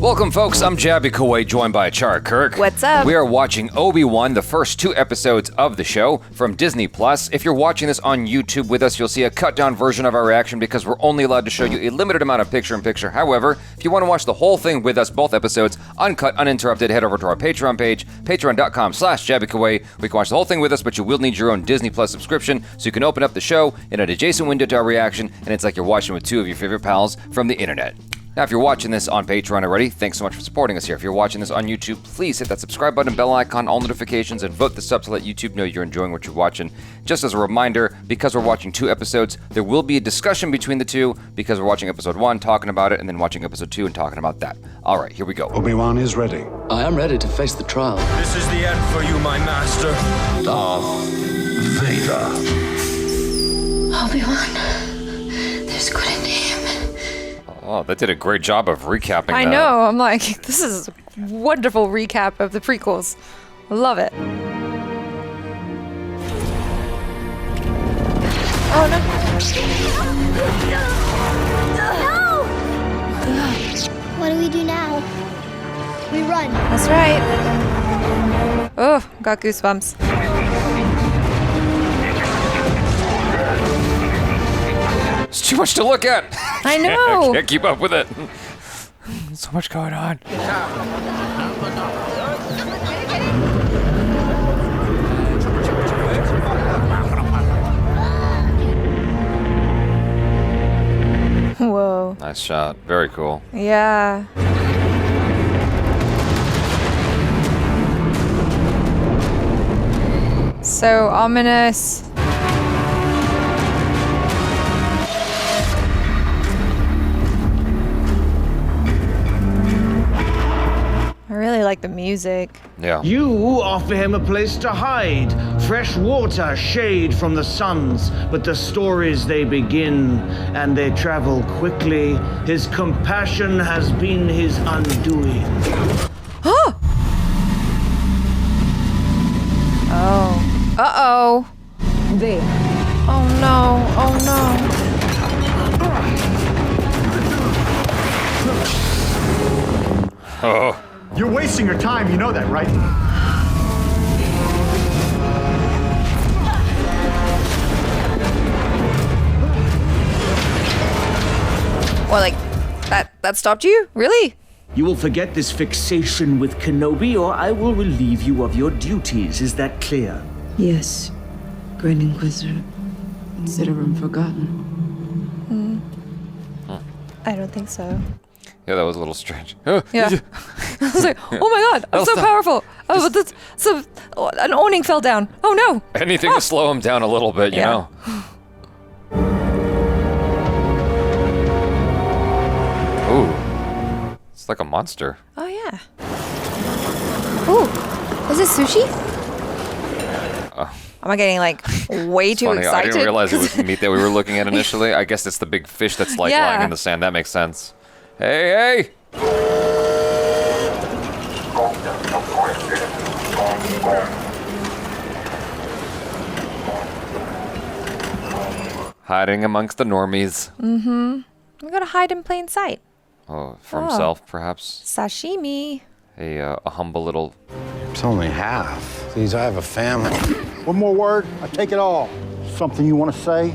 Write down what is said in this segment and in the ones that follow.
Welcome, folks. I'm Jaby Koay, joined by ACHARA KIRK. What's up? We are watching Obi-Wan, the first 2 episodes of the show from Disney+. If you're watching this on YouTube with us, you'll see a cut-down version of our reaction because we're only allowed to show you a limited amount of picture-in-picture. However, if you want to watch the whole thing with us, both episodes, uncut, uninterrupted, head over to our Patreon page, patreon.com/JabyKoay. We can watch the whole thing with us, but you will need your own Disney+ subscription, so you can open up the show in an adjacent window to our reaction, and it's like you're watching with 2 of your favorite pals from the internet. Now, if you're watching this on Patreon already, thanks so much for supporting us here. If you're watching this on YouTube, please hit that subscribe button, bell icon, all notifications, and vote this up to let YouTube know you're enjoying what you're watching. Just as a reminder, because we're watching 2 episodes, there will be a discussion between the 2 because we're watching episode 1, talking about it, and then watching episode 2 and talking about that. All right, here we go. Obi-Wan is ready. I am ready to face the trial. This is the end for you, my master. Darth Vader. Obi-Wan, there's good in him. Oh, that did a great job of recapping I that. know. I'm like, this is a wonderful recap of the prequels. I love it. Oh, no. No! What do we do now? We run. That's right. Oh, got goosebumps. It's too much to look at. I know. I can't keep up with it. So much going on. Whoa. Nice shot. Very cool. Yeah. So ominous. I really like the music. Yeah. You offer him a place to hide, fresh water, shade from the suns. But the stories they begin, and they travel quickly. His compassion has been his undoing. Oh. Uh-oh. There. Oh no. Oh no. Oh. You're wasting your time, you know that, right? Well, like, that stopped you? Really? You will forget this fixation with Kenobi, or I will relieve you of your duties. Is that clear? Yes, Great Inquisitor. Consider him forgotten. I don't think so. Yeah, that was a little strange. Yeah. I was like, oh my god, I'm so powerful. Oh, but that's, so, an awning fell down. Oh no. Anything to slow him down a little bit, you know. Ooh. It's like a monster. Oh yeah. Ooh. Is this sushi? Am I getting like way too Funny, excited? I didn't realize it was meat that we were looking at initially. I guess it's the big fish that's like lying in the sand. That makes sense. Hey, hey! Hiding amongst the normies. Mm-hmm. We gotta hide in plain sight. Oh, for himself, perhaps. Sashimi. A humble little... It's only half. Please, I have a family. One more word, I take it all. Something you want to say?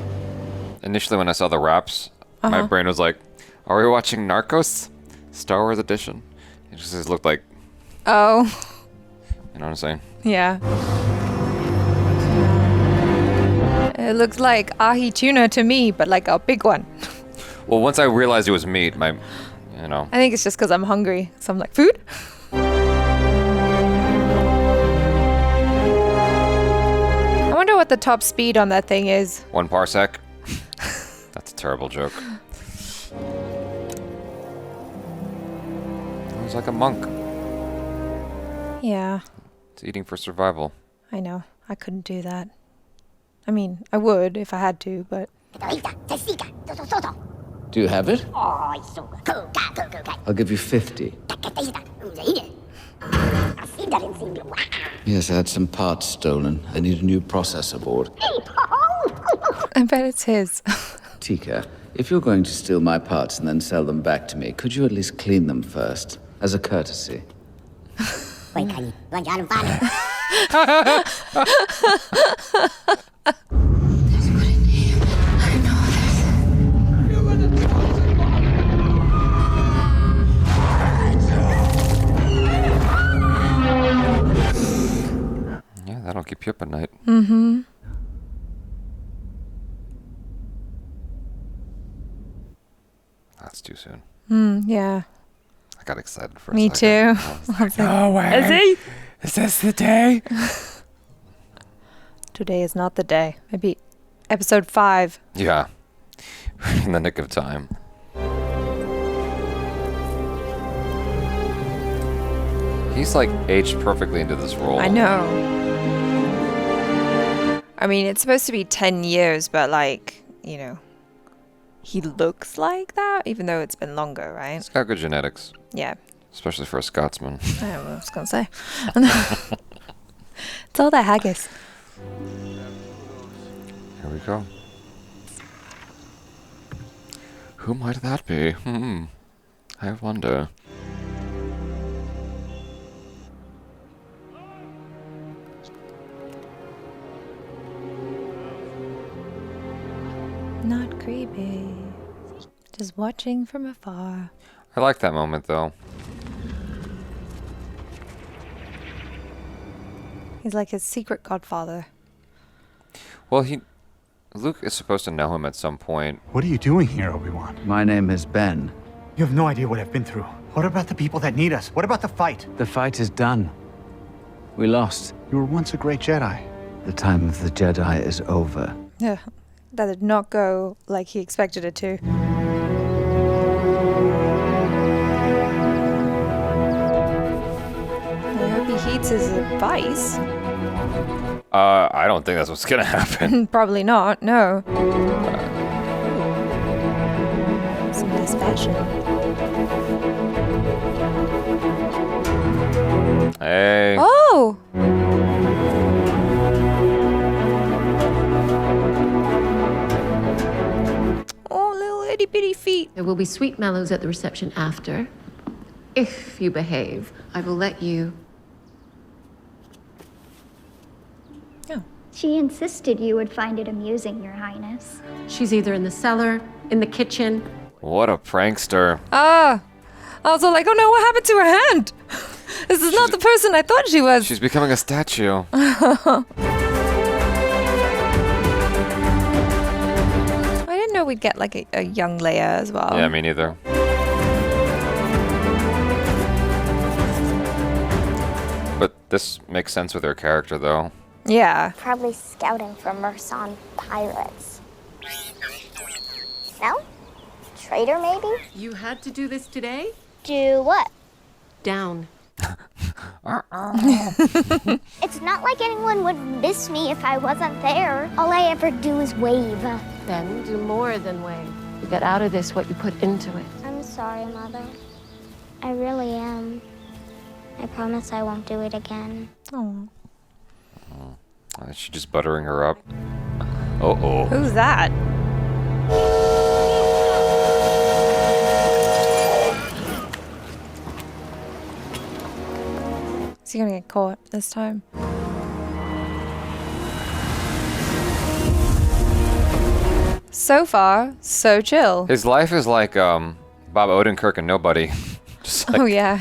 Initially, when I saw the wraps, my brain was like, are we watching Narcos? Star Wars edition? It just looked like... Oh. You know what I'm saying? Yeah. It looks like ahi tuna to me, but like a big one. Well, once I realized it was meat, you know. I think it's just because I'm hungry. So I'm like, food? I wonder what the top speed on that thing is. 1 parsec? That's a terrible joke. It was like a monk. Yeah. It's eating for survival. I know. I couldn't do that. I mean, I would if I had to, but... Do you have it? I'll give you 50. Yes, I had some parts stolen. I need a new processor board. I bet it's his. Tika, if you're going to steal my parts and then sell them back to me, could you at least clean them first? As a courtesy. Wait, honey. Like, I'm fine. Yeah, that'll keep you up at night. Mm-hmm. That's too soon. Yeah. I got excited for a Me second. too. I was like, no way. Is he? Is this the day? Today is not the day. Maybe episode 5. Yeah. In the nick of time. He's like aged perfectly into this role. I know. I mean, it's supposed to be 10 years, but like, you know, he looks like that, even though it's been longer, right? He's got good genetics. Yeah. Especially for a Scotsman. I don't know what I was going to say. It's all that haggis. Here we go. Who might that be? I wonder. Not creepy. Just watching from afar. I like that moment, though. He's like his secret godfather. Well, Luke is supposed to know him at some point. What are you doing here, Obi-Wan? My name is Ben. You have no idea what I've been through. What about the people that need us? What about the fight? The fight is done. We lost. You were once a great Jedi. The time of the Jedi is over. Yeah. That did not go like he expected it to. I hope he heeds his advice. I don't think that's what's gonna happen. Probably not, no. Some nice fashion. Hey. Oh! Oh, little itty bitty feet. There will be sweet mellows at the reception after. If you behave, I will let you. She insisted you would find it amusing, Your Highness. She's either in the cellar, in the kitchen. What a prankster. Ah! I was all like, oh no, what happened to her hand? This is not the person I thought she was. She's becoming a statue. I didn't know we'd get like a young Leia as well. Yeah, me neither. But this makes sense with her character, though. Yeah. Probably scouting for Mersan pirates. No? Traitor, maybe? You had to do this today? Do what? Down. It's not like anyone would miss me if I wasn't there. All I ever do is wave. Then do more than wave. You get out of this what you put into it. I'm sorry, Mother. I really am. I promise I won't do it again. Oh. Is she just buttering her up? Uh-oh. Who's that? Is he gonna get caught this time? So far, so chill. His life is like Bob Odenkirk and Nobody. Just like, Oh yeah.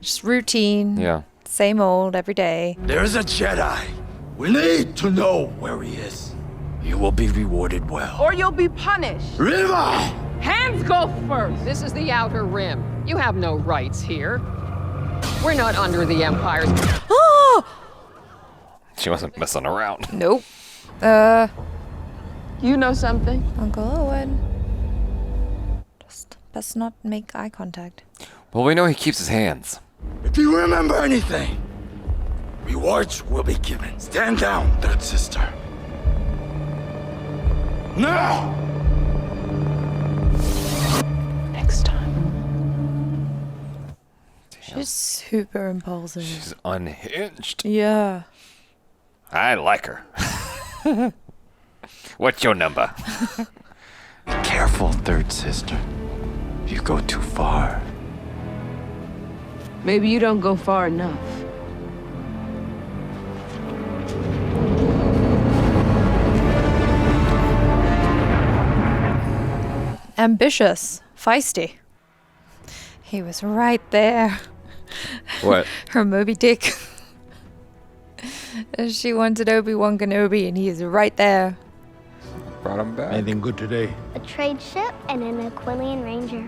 Just routine. yeah. Same old every day. There's a Jedi. We need to know where he is. You will be rewarded well. Or you'll be punished. Reva! Hands go first. This is the Outer Rim. You have no rights here. We're not under the Empire's. Oh! She wasn't messing around. Nope. You know something? Uncle Owen. Just best not make eye contact. Well, we know he keeps his hands. If you remember anything, rewards will be given. Stand down, third sister. Now! Next time. She's super impulsive. She's unhinged. Yeah. I like her. What's your number? Be careful, third sister. You go too far. Maybe you don't go far enough. Ambitious. Feisty. He was right there. What? Her Moby Dick. She wanted Obi-Wan Kenobi, and he is right there. Brought him back. Anything good today? A trade ship and an Aquilian ranger.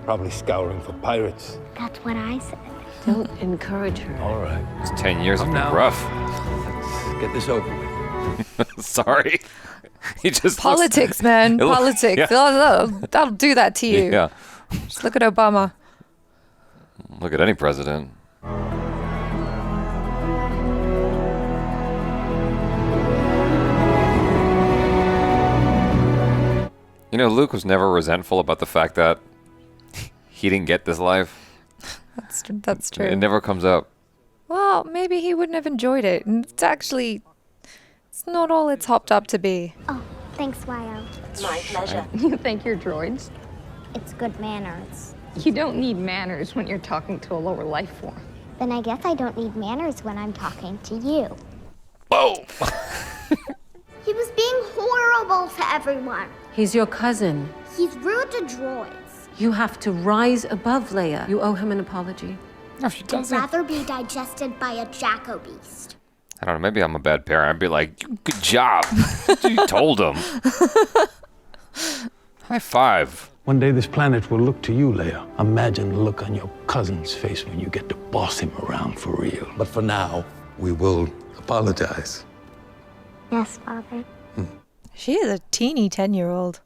Probably scouring for pirates. That's what I said. Don't encourage her. All right. It's 10 years of now. rough. Let's get this over with. Sorry. He just Politics, man. Politics. Yeah. That'll do that to you. Yeah. Just look at Obama. Look at any president. You know, Luke was never resentful about the fact that he didn't get this life. That's true. It never comes up. Well, maybe he wouldn't have enjoyed it. And it's not all it's hopped up to be. Oh, thanks, Wyo. My pleasure. You think you're droids? It's good manners. You don't need manners when you're talking to a lower life form. Then I guess I don't need manners when I'm talking to you. Whoa! He was being horrible to everyone. He's your cousin. He's rude to droids. You have to rise above Leia. You owe him an apology. No, she I'd doesn't. rather be digested by a jacko beast. I don't know, maybe I'm a bad parent. I'd be like, good job. You told him. High five. One day this planet will look to you, Leia. Imagine the look on your cousin's face when you get to boss him around for real. But for now, we will apologize. Yes, Father. She is a teeny 10-year-old.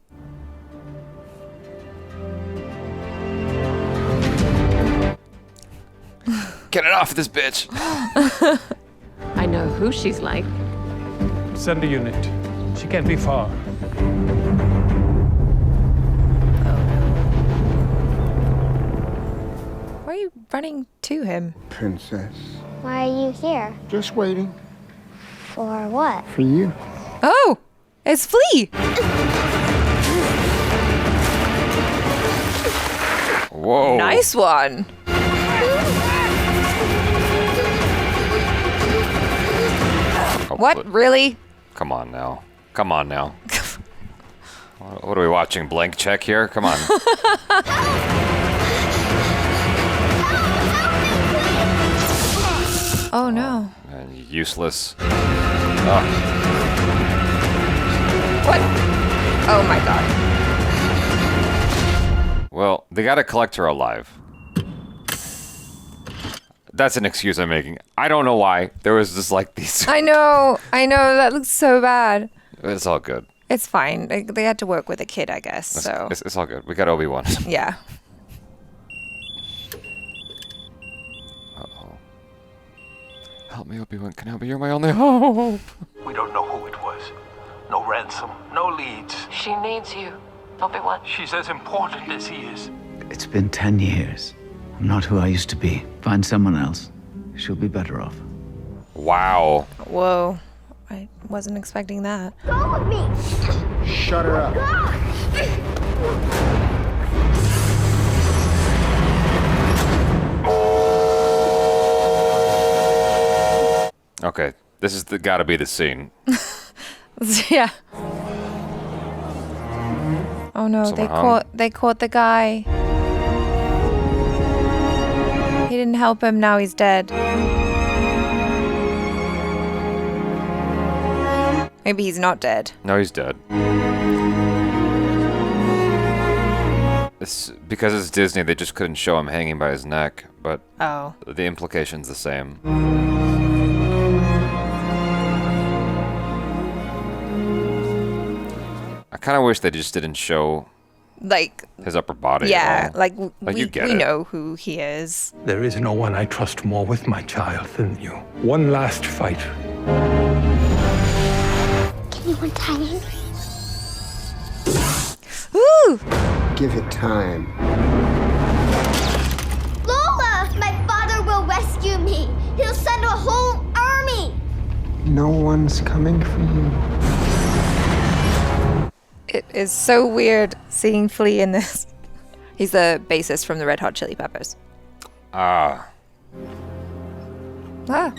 Get it off this bitch. I know who she's like. Send a unit. She can't be far. Why are you running to him? Princess. Why are you here? Just waiting. For what? For you. Oh! It's Flea! Whoa. Nice one! What? Really? Come on now. Come on now. What are we watching? Blank check here? Come on. Oh no. Man, useless. What? Oh my god. Well, they gotta collect her alive. That's an excuse I'm making. I don't know why. There was just like these. I know, that looks so bad. It's all good. It's fine. They had to work with a kid, I guess, so. It's all good. We got Obi-Wan. Yeah. Uh-oh. Help me, Obi-Wan Kenobi. You're my only hope. We don't know who it was. No ransom, no leads. She needs you, Obi-Wan. She's as important as he is. It's been 10 years. I'm not who I used to be. Find someone else. She'll be better off. Wow. Whoa. I wasn't expecting that. Go with me! Shut her up. Okay, this is gotta be the scene. Yeah. Oh no, Someone they caught the guy. He didn't help him, now he's dead. Maybe he's not dead. No, he's dead. It's because it's Disney, they just couldn't show him hanging by his neck, but Oh. the implication's the same. I kind of wish they just didn't show Like, his upper body. yeah, at all. like you get we it. know who he is. There is no one I trust more with my child than you. One last fight. Can you untie him? Woo! Give it time. Lola! My father will rescue me! He'll send a whole army! No one's coming for you. It is so weird seeing Flea in this. He's the bassist from the Red Hot Chili Peppers. Ah. Ah.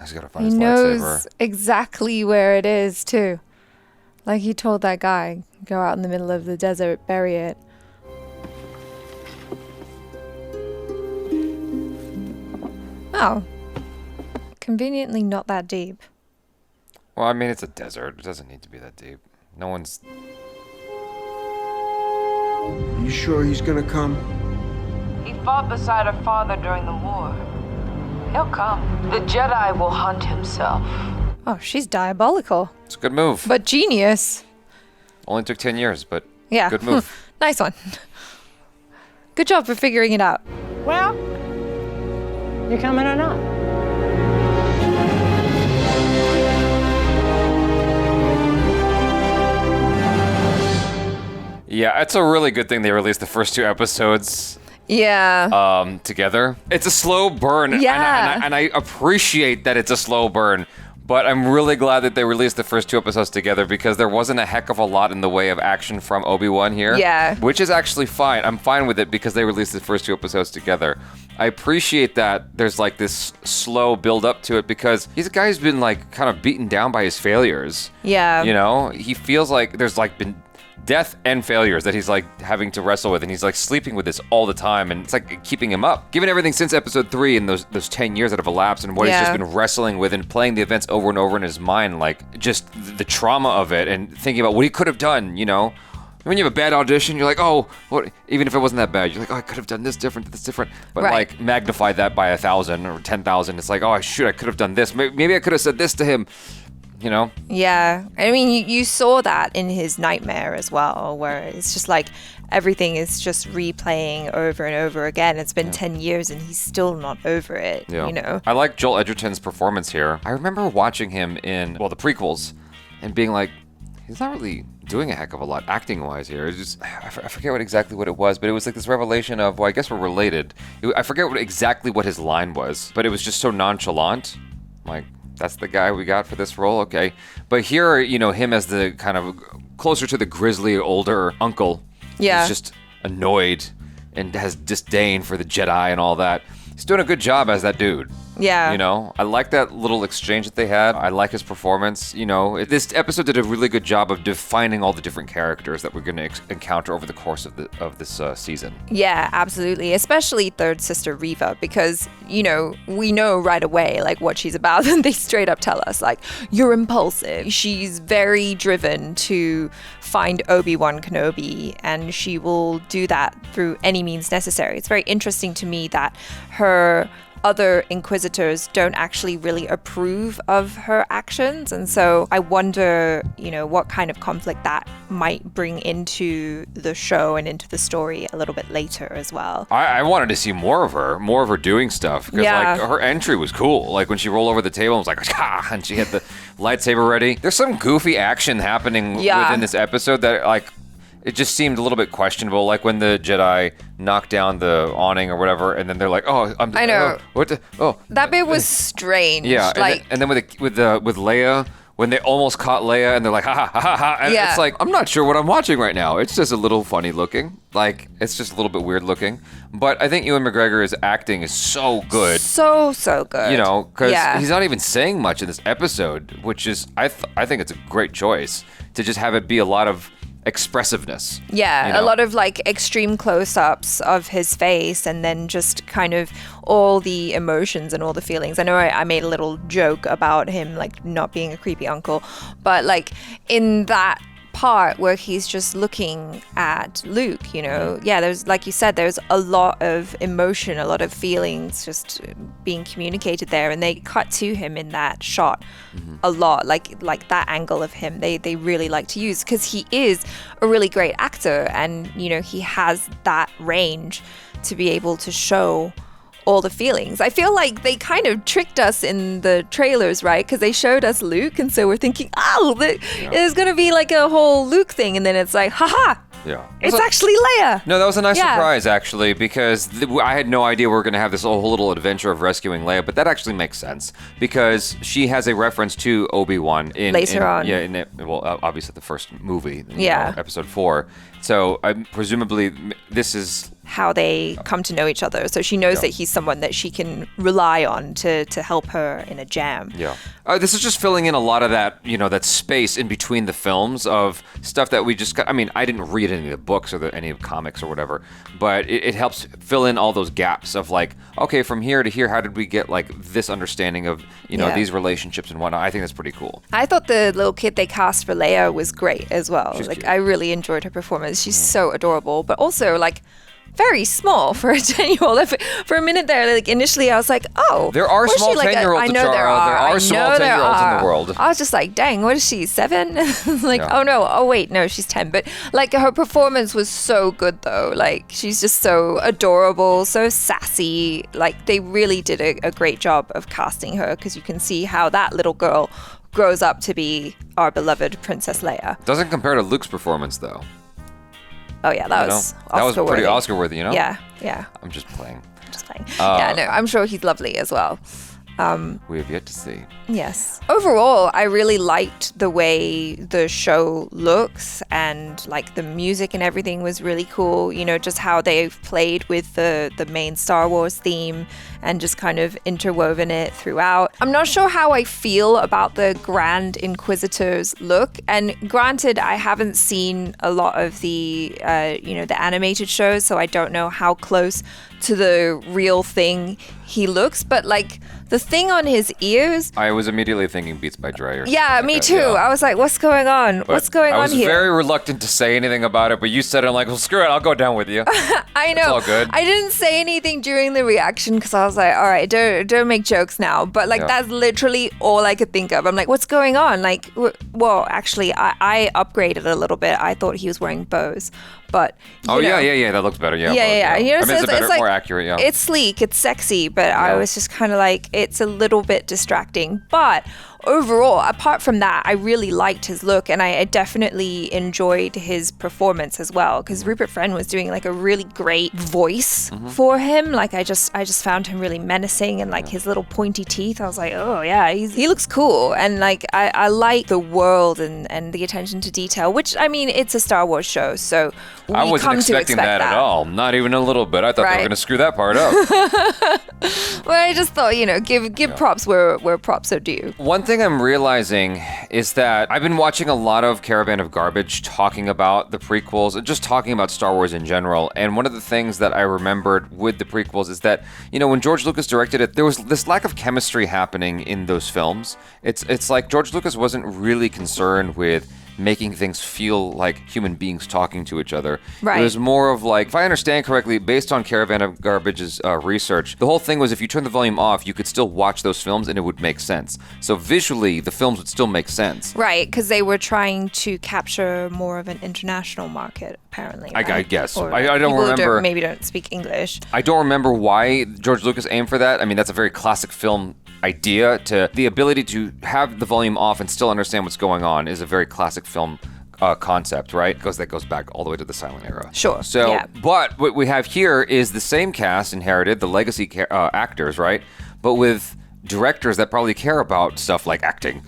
He's gotta find He his knows lightsaber. exactly where it is, too. Like he told that guy, go out in the middle of the desert, bury it. Oh. Conveniently not that deep. Well, I mean, it's a desert. It doesn't need to be that deep. No one's... You sure he's gonna come? He fought beside her father during the war. He'll come. The Jedi will hunt himself. Oh, she's diabolical. It's a good move. But genius. Only took 10 years, but Yeah. good move. Nice one. Good job for figuring it out. Well, you coming or not? Yeah, it's a really good thing they released the first 2 episodes Yeah. together. It's a slow burn. Yeah. And I appreciate that it's a slow burn. But I'm really glad that they released the first 2 episodes together because there wasn't a heck of a lot in the way of action from Obi-Wan here. Yeah. Which is actually fine. I'm fine with it because they released the first 2 episodes together. I appreciate that there's like this slow build up to it because he's a guy who's been like kind of beaten down by his failures. Yeah. You know, he feels like there's like been death and failures that he's like having to wrestle with, and he's like sleeping with this all the time, and it's like keeping him up. Given everything since episode 3 and those 10 years that have elapsed and what he's just been wrestling with and playing the events over and over in his mind, like just the trauma of it and thinking about what he could have done, you know? When you have a bad audition, you're like, oh, what? Even if it wasn't that bad, you're like, oh, I could have done this different, this different. But Right. like magnify that by 1,000 or 10,000. It's like, oh, I could have done this. Maybe I could have said this to him. You know? Yeah. I mean, you saw that in his nightmare as well, where it's just like everything is just replaying over and over again. It's been 10 years and he's still not over it, you know? I like Joel Edgerton's performance here. I remember watching him in, well, the prequels and being like, he's not really doing a heck of a lot acting-wise here. It's just, I forget exactly what it was, but it was like this revelation of, well, I guess we're related. I forget exactly what his line was, but it was just so nonchalant. Like, that's the guy we got for this role, okay. But here, you know, him as the kind of closer to the grizzly older uncle. Yeah. He's just annoyed and has disdain for the Jedi and all that. He's doing a good job as that dude. Yeah. You know, I like that little exchange that they had. I like his performance. You know, this episode did a really good job of defining all the different characters that we're going to encounter over the course of this season. Yeah, absolutely. Especially third sister Reva, because, you know, we know right away, like, what she's about. And they straight up tell us, like, you're impulsive. She's very driven to find Obi-Wan Kenobi, and she will do that through any means necessary. It's very interesting to me that her other inquisitors don't actually really approve of her actions, and so I wonder, you know, what kind of conflict that might bring into the show and into the story a little bit later as well. I wanted to see more of her doing stuff, because like her entry was cool. Like when she rolled over the table and was like, ah, and she had the lightsaber ready. There's some goofy action happening within this episode that like it just seemed a little bit questionable, like when the Jedi knocked down the awning or whatever, and then they're like, "Oh, I know. What the? Oh." That bit was strange. Yeah, like, and then with Leia, when they almost caught Leia, and they're like, "Ha ha ha ha ha," and it's like, I'm not sure what I'm watching right now. It's just a little funny looking, like it's just a little bit weird looking. But I think Ewan McGregor's acting is so good. So good. You know, because he's not even saying much in this episode, which is I think it's a great choice to just have it be a lot of expressiveness. Yeah, you know? a lot of like extreme close-ups of his face, and then just kind of all the emotions and all the feelings. I know I made a little joke about him like not being a creepy uncle, but like in that part where he's just looking at Luke, you know, there's, like you said, there's a lot of emotion, a lot of feelings just being communicated there, and they cut to him in that shot a lot, like that angle of him they really like to use, because he is a really great actor, and you know, he has that range to be able to show all the feelings. I feel like they kind of tricked us in the trailers, right? Because they showed us Luke, and so we're thinking, there's gonna be like a whole Luke thing, and then it's like, haha, Yeah. It's actually Leia. No, that was a nice surprise, actually, because I had no idea we were going to have this whole little adventure of rescuing Leia, but that actually makes sense, because she has a reference to Obi-Wan later on. Yeah, obviously the first movie, episode 4. So presumably this is how they come to know each other. So she knows that he's someone that she can rely on to help her in a jam. Yeah. This is just filling in a lot of that, that space in between the films of stuff that we just got. I mean, I didn't read any of the books or any of the comics or whatever, but it helps fill in all those gaps of like, okay, from here to here, how did we get like this understanding of, these relationships and whatnot? I think that's pretty cool. I thought the little kid they cast for Leia was great as well. She's cute. I really enjoyed her performance. She's so adorable, but also very small for a 10-year-old. For a minute there, initially I was like, oh. There are small 10-year-olds, I know there are. There are small 10-year-olds in the world. I was just like, dang, what is she, 7? Oh no, oh wait, no, she's 10. But her performance was so good though. She's just so adorable, so sassy. They really did a great job of casting her, because you can see how that little girl grows up to be our beloved Princess Leia. Doesn't compare to Luke's performance though. Oh yeah, that was pretty Oscar-worthy, Yeah. I'm just playing. I'm sure he's lovely as well. We have yet to see. Yes. Overall, I really liked the way the show looks, and the music and everything was really cool. Just how they've played with the main Star Wars theme and just kind of interwoven it throughout. I'm not sure how I feel about the Grand Inquisitor's look. And granted, I haven't seen a lot of the the animated shows, so I don't know how close to the real thing he looks, but the thing on his ears, I was immediately thinking Beats by Dre or yeah, me too. Yeah. I was like, what's going on? What's going on here? I was very reluctant to say anything about it, but you said it. I'm like, well, screw it, I'll go down with you. I know. It's all good. I didn't say anything during the reaction because I was like, all right, don't make jokes now. But that's literally all I could think of. I'm like, what's going on? Well, actually, I upgraded a little bit. I thought he was wearing bows. But yeah, that looks better. Yeah. Yeah. It's better, more accurate. Yeah. It's sleek, it's sexy, but I was just kind of it's a little bit distracting. But overall, apart from that, I really liked his look, and I definitely enjoyed his performance as well. Because Rupert Friend was doing a really great voice for him. I just found him really menacing, and his little pointy teeth. I was like, oh yeah, he looks cool, and I like the world and the attention to detail. Which it's a Star Wars show, so. I wasn't expecting that at all. Not even a little bit. I thought they were going to screw that part up. Well, I just thought, give props where props are due. One thing I'm realizing is that I've been watching a lot of Caravan of Garbage talking about the prequels and just talking about Star Wars in general. And one of the things that I remembered with the prequels is that, when George Lucas directed it, there was this lack of chemistry happening in those films. It's like George Lucas wasn't really concerned with making things feel like human beings talking to each other. Right. It was more of if I understand correctly, based on Caravan of Garbage's research, the whole thing was if you turn the volume off, you could still watch those films and it would make sense. So visually, the films would still make sense. Right, because they were trying to capture more of an international market, apparently. Right? I guess. Or I don't remember. Maybe don't speak English. I don't remember why George Lucas aimed for that. That's a very classic film idea. The ability to have the volume off and still understand what's going on is a very classic film concept, right? Because that goes back all the way to the silent era. Sure. So, yeah. But what we have here is the same cast inherited, the legacy actors, right? But with directors that probably care about stuff like acting,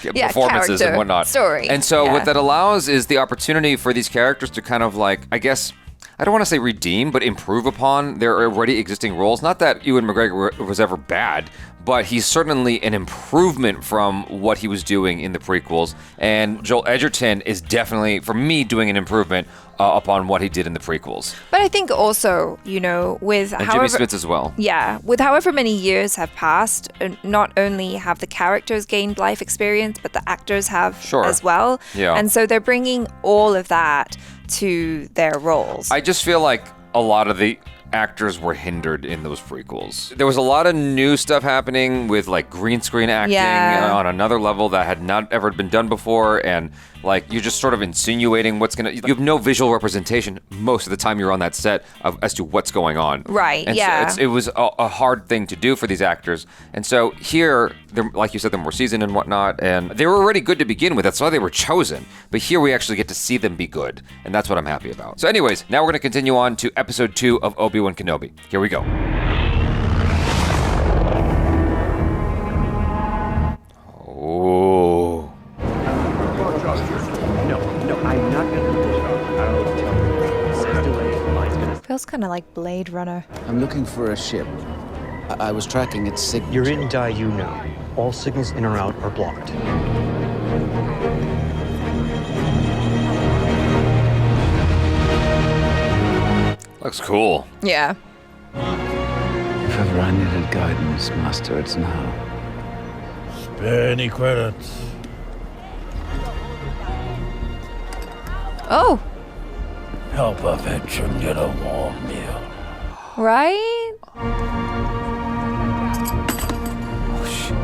performances and whatnot. Story. And so what that allows is the opportunity for these characters to kind of I guess, I don't want to say redeem, but improve upon their already existing roles. Not that Ewan McGregor was ever bad, but he's certainly an improvement from what he was doing in the prequels. And Joel Edgerton is definitely, for me, doing an improvement upon what he did in the prequels. But I think also, with and Jimmy Smits as well. Yeah, with however many years have passed, not only have the characters gained life experience, but the actors have as well. Yeah. And so they're bringing all of that to their roles. I just feel like a lot of the actors were hindered in those prequels. There was a lot of new stuff happening with like green screen acting on another level that had not ever been done before, and like you're just sort of insinuating what's gonna. You have no visual representation most of the time you're on that set as to what's going on. Right. And so it was a hard thing to do for these actors, and so here, like you said, they're more seasoned and whatnot, and they were already good to begin with. That's why they were chosen. But here we actually get to see them be good, and that's what I'm happy about. So, anyways, now we're gonna continue on to episode 2 of Obi-Wan Kenobi. Here we go. Oh. No, I'm not gonna do this. I'll tell you. Says delay. Mine's gonna. Feels kind of like Blade Runner. I'm looking for a ship. I was tracking its signal. You're in Daiyu now. All signals in or out are blocked. Looks cool. Yeah. If ever I needed guidance, Master, it's now. Spare any credits. Oh. Help a veteran get a warm meal. Right? Oh, shit.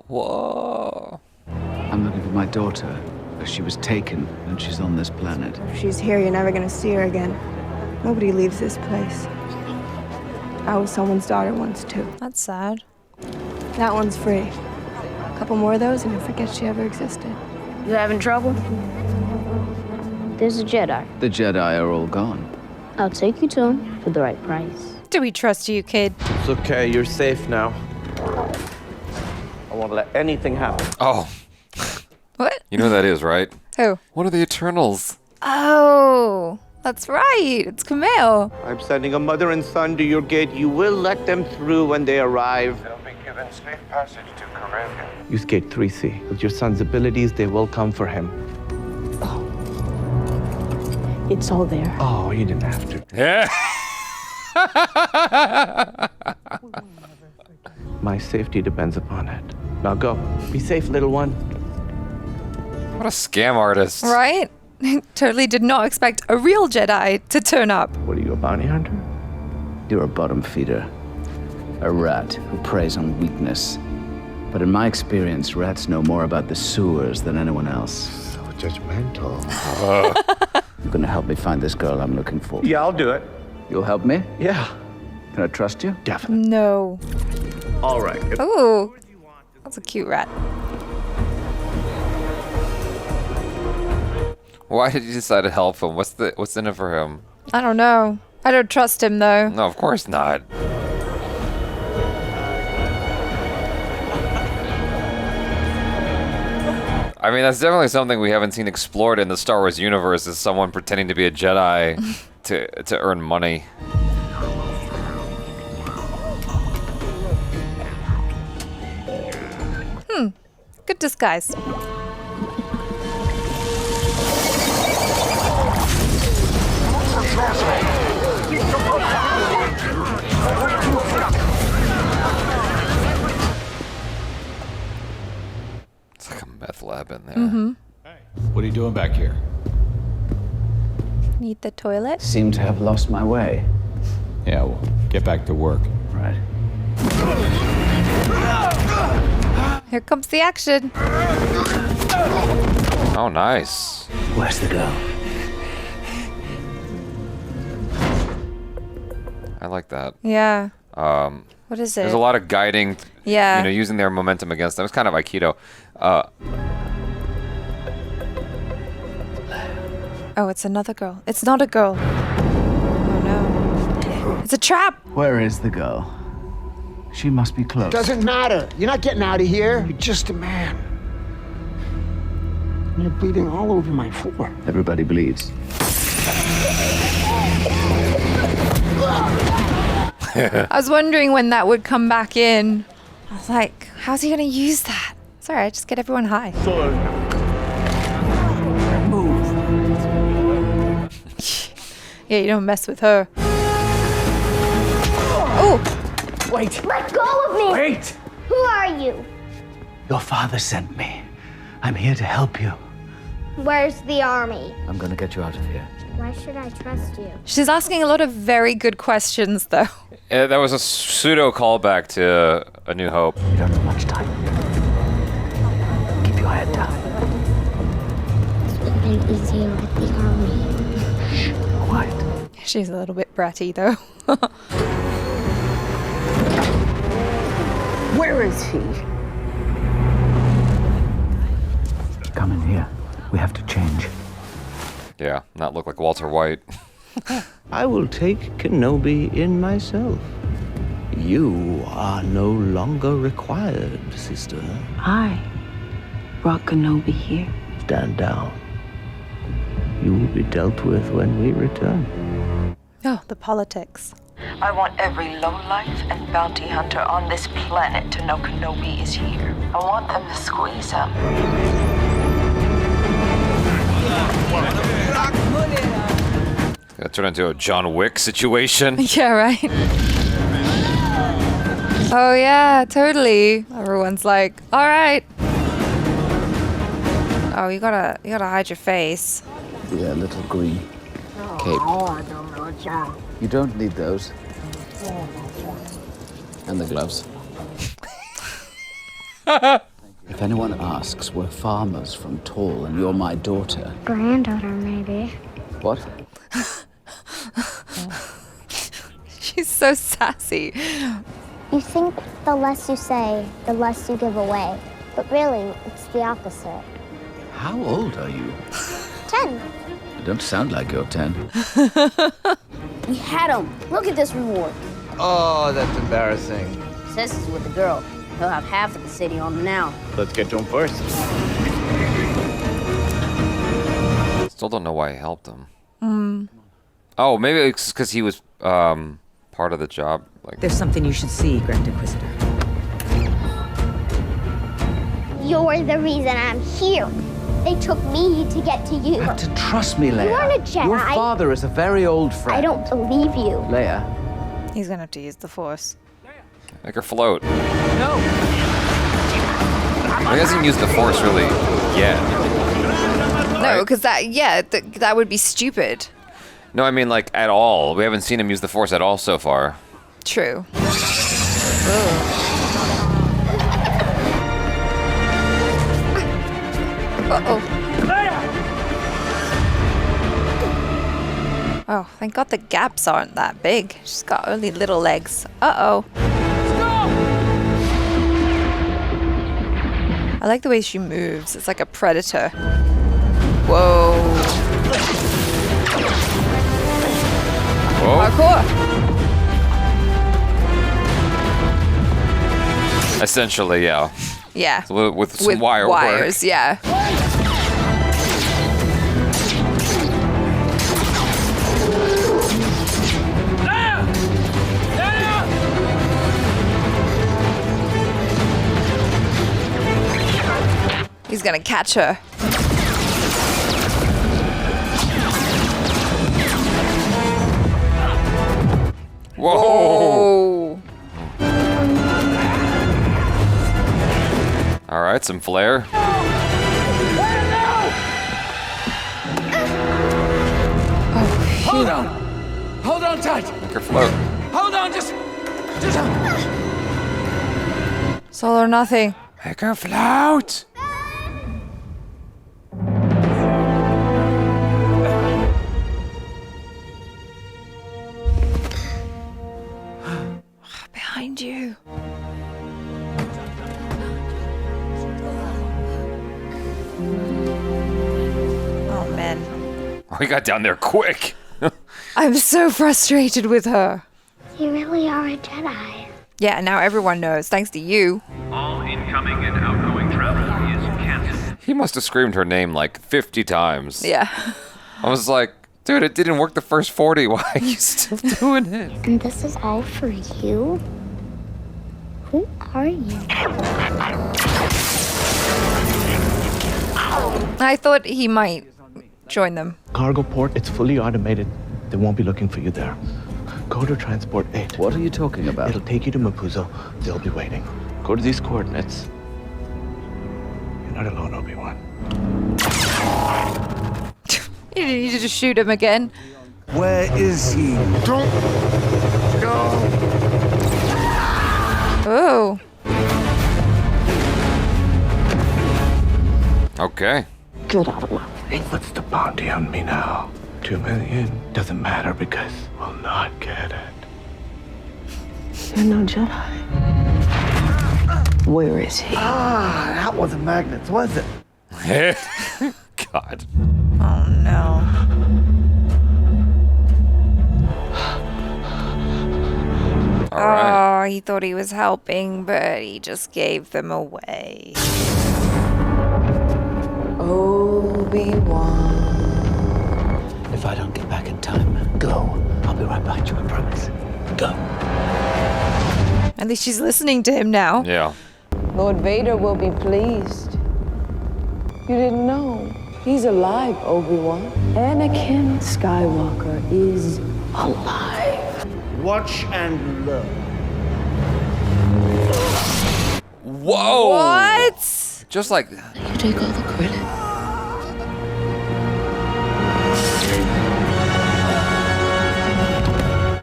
Whoa. I'm looking for my daughter. She was taken, and she's on this planet. If she's here, you're never gonna see her again. Nobody leaves this place. I was someone's daughter once, too. That's sad. That one's free. A couple more of those, and you'll forget she ever existed. You having trouble? There's a Jedi. The Jedi are all gone. I'll take you to him for the right price. Do we trust you, kid? It's okay, you're safe now. I won't let anything happen. Oh. What? You know who that is, right? Who? One of the Eternals. Oh, that's right. It's Kumail. I'm sending a mother and son to your gate. You will let them through when they arrive. They'll be given safe passage to Korea. Use gate 3C. With your son's abilities, they will come for him. It's all there. Oh, you didn't have to. Yeah. My safety depends upon it. Now go. Be safe, little one. What a scam artist. Right? Totally did not expect a real Jedi to turn up. What are you, a bounty hunter? You're a bottom feeder. A rat who preys on weakness. But in my experience, rats know more about the sewers than anyone else. So judgmental. You're gonna help me find this girl I'm looking for. Yeah, I'll do it. You'll help me? Yeah. Can I trust you? Definitely. No. All right. Ooh. That's a cute rat. Why did you decide to help him? What's in it for him? I don't know. I don't trust him, though. No, of course not. I mean, that's definitely something we haven't seen explored in the Star Wars universe, is someone pretending to be a Jedi to earn money. Good disguise. It's like a meth lab in there. Mm-hmm. What are you doing back here? Need the toilet? Seem to have lost my way. Yeah, well, get back to work. Right. Here comes the action. Oh, nice. Where's the girl? I like that. Yeah. What is it? There's a lot of guiding. Yeah. You know, using their momentum against them. It's kind of Aikido. Oh, it's another girl. It's not a girl. Oh no. It's a trap. Where is the girl? She must be close. Doesn't matter. You're not getting out of here. You're just a man. And you're bleeding all over my floor. Everybody bleeds. I was wondering when that would come back in. I was like, how's he gonna use that? It's alright, just get everyone high. Yeah, you don't mess with her. Oh! Wait! Let go of me! Wait! Who are you? Your father sent me. I'm here to help you. Where's the army? I'm gonna get you out of here. Why should I trust you? She's asking a lot of very good questions, though. That was a pseudo callback to A New Hope. You don't have much time. Keep your head down. It's been easier with the army. Quiet. She's a little bit bratty, though. Where is he? Come in here. We have to change. Yeah, not look like Walter White. I will take Kenobi in myself. You are no longer required, sister. I brought Kenobi here. Stand down. You will be dealt with when we return. Oh, the politics. I want every lowlife and bounty hunter on this planet to know Kenobi is here. I want them to squeeze him. That turned into a John Wick situation. Yeah, right. Oh yeah, totally. Everyone's like, all right. Oh, you gotta hide your face. Yeah, little green cape. You don't need those. And the gloves. If anyone asks, we're farmers from Tall, and you're my daughter. Granddaughter, maybe. What? She's so sassy. You think the less you say, the less you give away. But really, it's the opposite. How old are you? 10. You don't sound like you're 10. We had him. Look at this reward. Oh, that's embarrassing. Says he's with the girl. He'll have half of the city on him now. Let's get to him first. Still don't know why he helped him. Mm. Oh, maybe it's because he was part of the job. Like, there's something you should see, Grand Inquisitor. You're the reason I'm here. They took me to get to you. You have to trust me, Leia. You aren't a Jedi. Your father is a very old friend. I don't believe you. Leia. He's gonna have to use the Force. make her float. No. He hasn't used the Force really yet. No, because that would be stupid. No, I mean like at all. We haven't seen him use the Force at all so far. True. Uh-oh. Oh, thank God the gaps aren't that big. She's got only little legs. Uh-oh. I like the way she moves. It's like a predator. Whoa. Whoa. Parkour. Essentially, yeah. Yeah. So with some wire wires, work. Yeah. He's gonna catch her. Whoa! All right, some flair. Hold on! Hold on tight! Make her float. Hold on, just... It's all or nothing. Make her float! Behind you. Oh, man. We got down there quick. I'm so frustrated with her. You really are a Jedi. Yeah, now everyone knows, thanks to you. All incoming and outgoing travel is canceled. He must have screamed her name like 50 times. Yeah. I was like, dude, it didn't work the first 40. Why are you still doing it? And this is all for you? Who are you? I thought he might join them. Cargo port, it's fully automated. They won't be looking for you there. Go to Transport 8. What are you talking about? It'll take you to Mapuzo. They'll be waiting. Go to these coordinates. You're not alone, Obi-Wan. You didn't need to shoot him again. Where is he? Don't go. Oh. Okay. Get out of my face. What's the bounty on me now? 2 million? Doesn't matter because we'll not get it. You're no Jedi. Where is he? Ah, that wasn't magnets, was it? God. Oh no. All right. Oh, he thought he was helping, but he just gave them away. Obi-Wan. If I don't get back in time, go. I'll be right behind you, I promise. Go. At least she's listening to him now. Yeah. Lord Vader will be pleased. You didn't know. He's alive, Obi-Wan. Anakin Skywalker is alive. Watch and learn. Whoa. What? Just like... You take all the credit.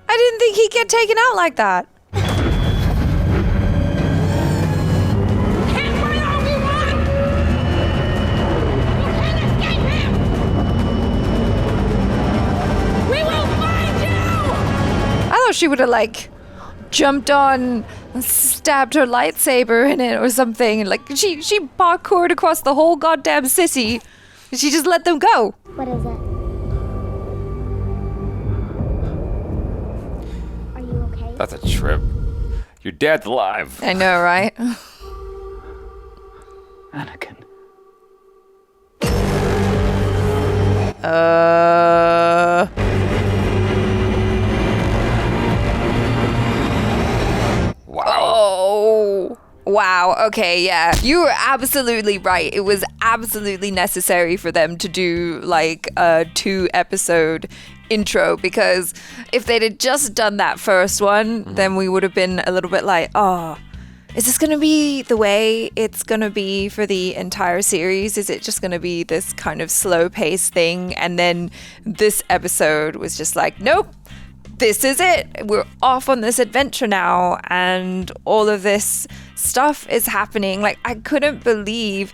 I didn't think he'd get taken out like that. I thought she would have like jumped on, stabbed her lightsaber in it or something. Like she parkoured across the whole goddamn city. She just let them go. What is it? Are you okay? That's a trip. Your dad's alive. I know, right? Anakin. Oh. Wow. Okay, yeah. You were absolutely right. It was absolutely necessary for them to do like a 2-episode intro, because if they'd have just done that first one, then we would have been a little bit like, oh, is this going to be the way it's going to be for the entire series? Is it just going to be this kind of slow-paced thing? And then this episode was just like, nope. This is it. We're off on this adventure now, and all of this stuff is happening. Like, I couldn't believe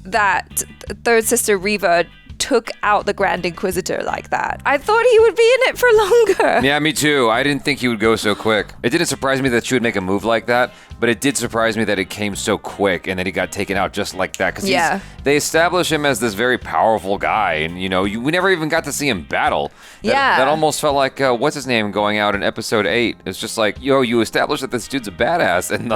that third sister Reva took out the Grand Inquisitor like that. I thought he would be in it for longer. Yeah, me too. I didn't think he would go so quick. It didn't surprise me that she would make a move like that, but it did surprise me that it came so quick and that he got taken out just like that. Because they establish him as this very powerful guy, and we never even got to see him battle. That almost felt like what's his name going out in episode 8. It's just like, you established that this dude's a badass, and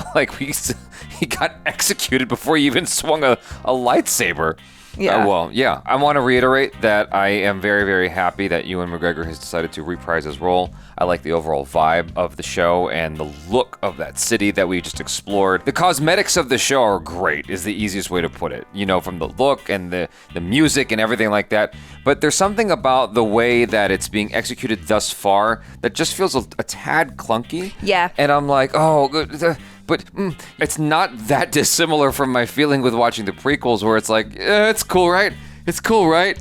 he got executed before he even swung a lightsaber. Yeah. I want to reiterate that I am very, very happy that Ewan McGregor has decided to reprise his role. I like the overall vibe of the show and the look of that city that we just explored. The cosmetics of the show are great, is the easiest way to put it. From the look and the music and everything like that. But there's something about the way that it's being executed thus far that just feels a tad clunky. Yeah. And I'm like, but it's not that dissimilar from my feeling with watching the prequels, where it's like, it's cool, right? It's cool, right?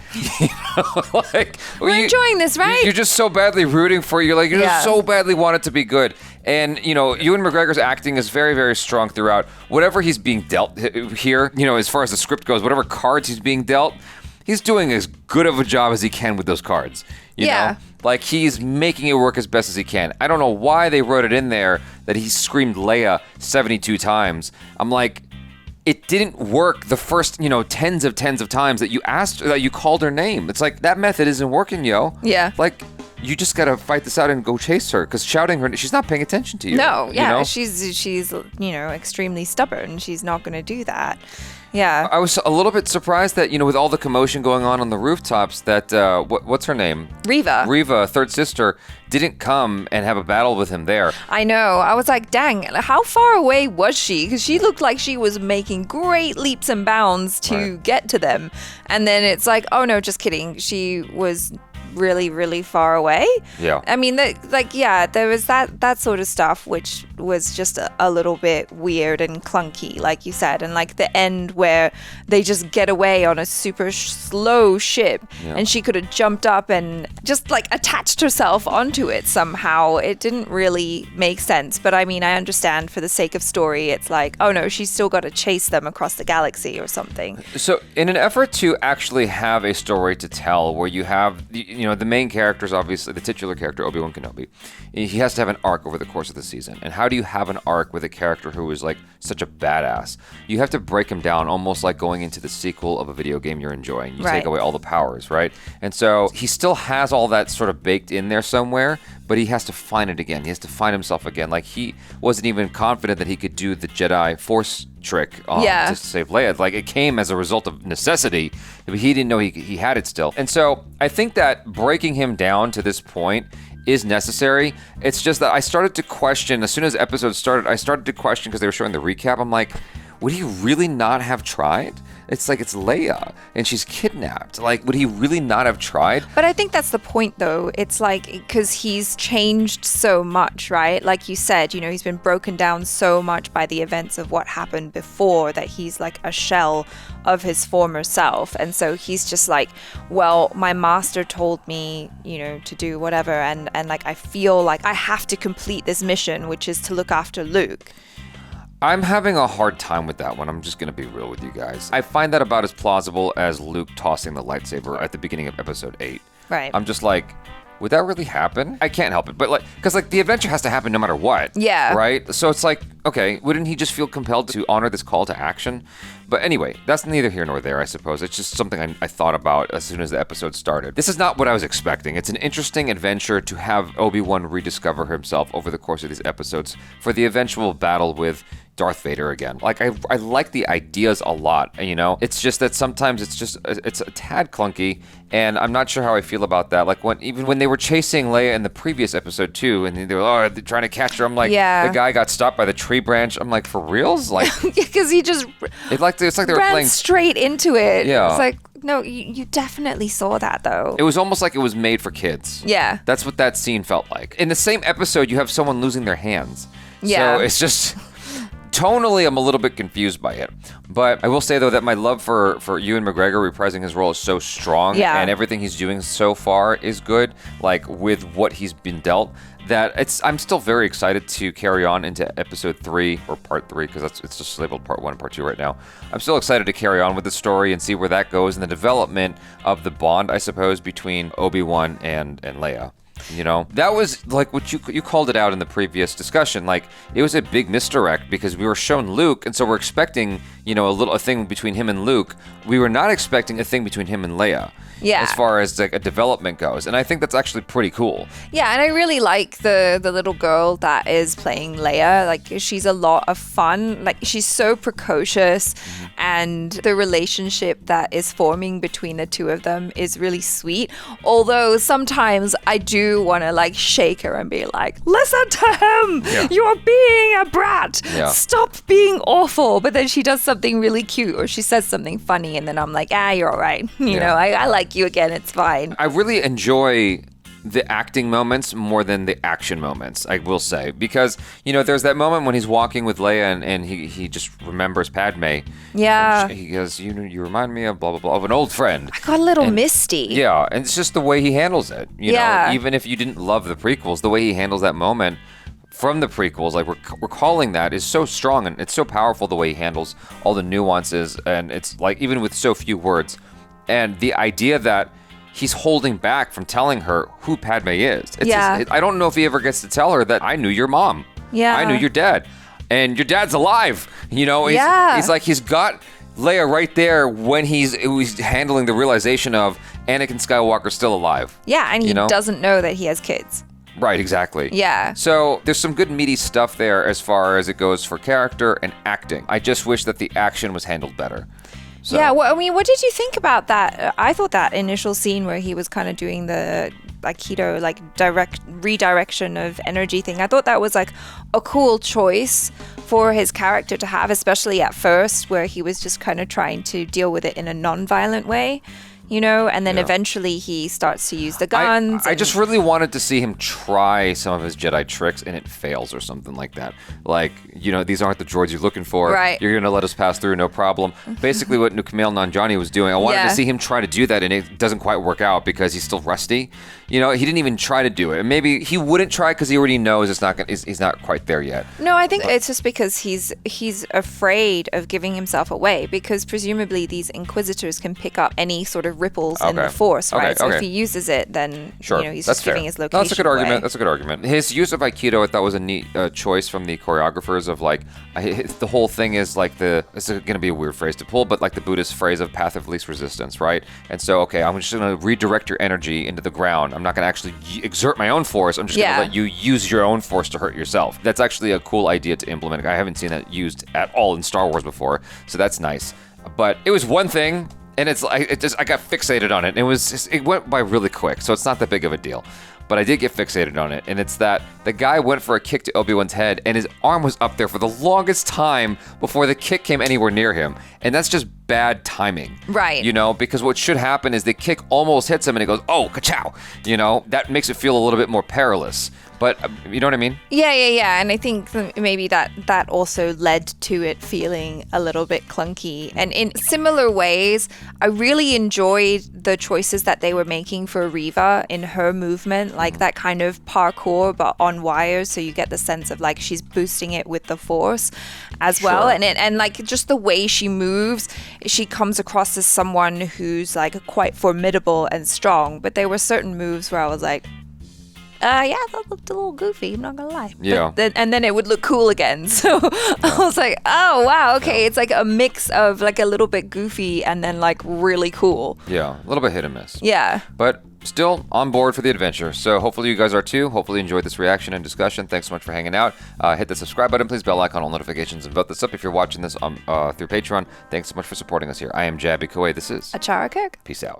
We're enjoying this, right? You're just so badly rooting for it. You just so badly want it to be good. And, Ewan McGregor's acting is very, very strong throughout. Whatever he's being dealt here, as far as the script goes, whatever cards he's being dealt, he's doing as good of a job as he can with those cards. You know? Like, he's making it work as best as he can. I don't know why they wrote it in there that he screamed Leia 72 times. I'm like, it didn't work the first, tens of times that you asked, that you called her name. It's like, that method isn't working, yo. Yeah. Like, you just gotta fight this out and go chase her, because shouting her, she's not paying attention to you. No, yeah, she's extremely stubborn. She's not going to do that. Yeah. I was a little bit surprised that, with all the commotion going on the rooftops, that, what's her name? Reva, third sister, didn't come and have a battle with him there. I know. I was like, dang, how far away was she? Because she looked like she was making great leaps and bounds to get to them. And then it's like, oh no, just kidding. She was really, really far away. Yeah. I mean, there was that sort of stuff, which was just a little bit weird and clunky, like you said. And like the end where they just get away on a super slow ship and she could have jumped up and just like attached herself onto it somehow. It didn't really make sense. But I mean, I understand for the sake of story, it's like, oh no, she's still got to chase them across the galaxy or something. So in an effort to actually have a story to tell where you have, the main characters, obviously the titular character, Obi-Wan Kenobi, he has to have an arc over the course of the season. And how do you have an arc with a character who is like such a badass? You have to break him down almost like going into the sequel of a video game you're enjoying. You take away all the powers, right? And so he still has all that sort of baked in there somewhere, but he has to find it again. He has to find himself again. Like he wasn't even confident that he could do the Jedi Force trick to save Leia. Like it came as a result of necessity, but he didn't know he had it still. And so I think that breaking him down to this point is necessary. It's just that I started to question, as soon as the episode started, because they were showing the recap. I'm like, would he really not have tried? It's like, it's Leia and she's kidnapped. Like, would he really not have tried? But I think that's the point, though. It's like, because he's changed so much, right? Like you said, he's been broken down so much by the events of what happened before that he's like a shell of his former self. And so he's just like, well, my master told me, to do whatever. And like, I feel like I have to complete this mission, which is to look after Luke. I'm having a hard time with that one. I'm just going to be real with you guys. I find that about as plausible as Luke tossing the lightsaber at the beginning of episode 8. Right. I'm just like, would that really happen? I can't help it. But like, because like the adventure has to happen no matter what. Yeah. Right? So it's like, okay, wouldn't he just feel compelled to honor this call to action? But anyway, that's neither here nor there, I suppose. It's just something I thought about as soon as the episode started. This is not what I was expecting. It's an interesting adventure to have Obi-Wan rediscover himself over the course of these episodes for the eventual battle with Darth Vader again. Like, I like the ideas a lot, It's just that sometimes it's a tad clunky, and I'm not sure how I feel about that. Like, when they were chasing Leia in the previous episode too, and they were they're trying to catch her, I'm like, the guy got stopped by the tree branch. I'm like, for reals? Like, because he just it's like they were ran playing straight into it. Yeah. It's like, no, you definitely saw that though. It was almost like it was made for kids. Yeah. That's what that scene felt like. In the same episode, you have someone losing their hands. Yeah. So it's just... Tonally, I'm a little bit confused by it. But I will say, though, that my love for Ewan McGregor reprising his role is so strong, and everything he's doing so far is good, like with what he's been dealt, that I'm still very excited to carry on into episode 3, or part 3, because it's just labeled part 1 and part 2 right now. I'm still excited to carry on with the story and see where that goes, and the development of the bond, I suppose, between Obi-Wan and Leia. That was like what you called it out in the previous discussion. Like, it was a big misdirect because we were shown Luke, and so we're expecting, a thing between him and Luke. We were not expecting a thing between him and Leia. Yeah. As far as like a development goes, and I think that's actually pretty cool. Yeah, and I really like the little girl that is playing Leia. Like, she's a lot of fun. Like, she's so precocious, and the relationship that is forming between the two of them is really sweet. Although sometimes I do want to like shake her and be like, listen to him! Yeah. You're being a brat! Yeah. Stop being awful! But then she does something really cute, or she says something funny, and then I'm like, you're all right. I like you again, it's fine. I really enjoy the acting moments more than the action moments, I will say, because there's that moment when he's walking with Leia and he just remembers Padme. Yeah. He goes, you remind me of blah blah blah, of an old friend. I got a little misty. Yeah, and it's just the way he handles it. You know, even if you didn't love the prequels, the way he handles that moment from the prequels, like recalling that, is so strong, and it's so powerful the way he handles all the nuances, and it's like even with so few words. And the idea that he's holding back from telling her who Padme is. I don't know if he ever gets to tell her that I knew your mom. Yeah. I knew your dad. And your dad's alive. He's like, he's got Leia right there when he's handling the realization of Anakin Skywalker still alive. Yeah, and he doesn't know that he has kids. Right, exactly. Yeah. So there's some good meaty stuff there as far as it goes for character and acting. I just wish that the action was handled better. So. Yeah, well, I mean, what did you think about that? I thought that initial scene where he was kind of doing the Aikido, like redirection of energy thing, I thought that was like a cool choice for his character to have, especially at first, where he was just kind of trying to deal with it in a non-violent way. you know, and then Yeah. eventually he starts to use the guns. I just really wanted to see him try some of his Jedi tricks and it fails or something like that. Like, you know, these aren't the droids you're looking for. Right. You're going to let us pass through, no problem. Basically what Kumail Nanjiani was doing, I wanted to see him try to do that, and it doesn't quite work out because he's still rusty. You know, he didn't even try to do it. And maybe he wouldn't try because he already knows it's not he's not quite there yet. No, I think it's just because he's afraid of giving himself away, because presumably these Inquisitors can pick up any sort of ripples in the Force, right? So if he uses it, then you know, he's just giving his location That's a good argument. away. That's a good argument. His use of Aikido, I thought, was a neat choice from the choreographers of like, the whole thing is like this is going to be a weird phrase to pull, but like the Buddhist phrase of path of least resistance, right? And so, okay, I'm just going to redirect your energy into the ground. I'm not going to actually exert my own force. I'm just going to let you use your own force to hurt yourself. That's actually a cool idea to implement. I haven't seen that used at all in Star Wars before, so that's nice. But it was one thing, and I got fixated on it. And it went by really quick, so it's not that big of a deal. But I did get fixated on it, and it's that the guy went for a kick to Obi-Wan's head, and his arm was up there for the longest time before the kick came anywhere near him. And that's just bad timing. Right. You know, because what should happen is the kick almost hits him, and he goes, oh, ka-chow. You know, that makes it feel a little bit more perilous. But you know what I mean? Yeah. And I think maybe that also led to it feeling a little bit clunky. And in similar ways, I really enjoyed the choices that they were making for Reva in her movement, like that kind of parkour, but on wires. So you get the sense of like she's boosting it with the Force as well. And like just the way she moves, she comes across as someone who's like quite formidable and strong. But there were certain moves where I was like, yeah, that looked a little goofy, I'm not gonna lie. Yeah. And then it would look cool again. So I was like, oh, wow, okay. It's like a mix of like a little bit goofy and then like really cool. Yeah, a little bit hit and miss. Yeah. But still on board for the adventure. So hopefully you guys are too. Hopefully you enjoyed this reaction and discussion. Thanks so much for hanging out. Hit the subscribe button, please, bell icon, all notifications, and vote this up if you're watching this on through Patreon. Thanks so much for supporting us here. I am Jaby Koay. This is ACHARA KIRK. Peace out.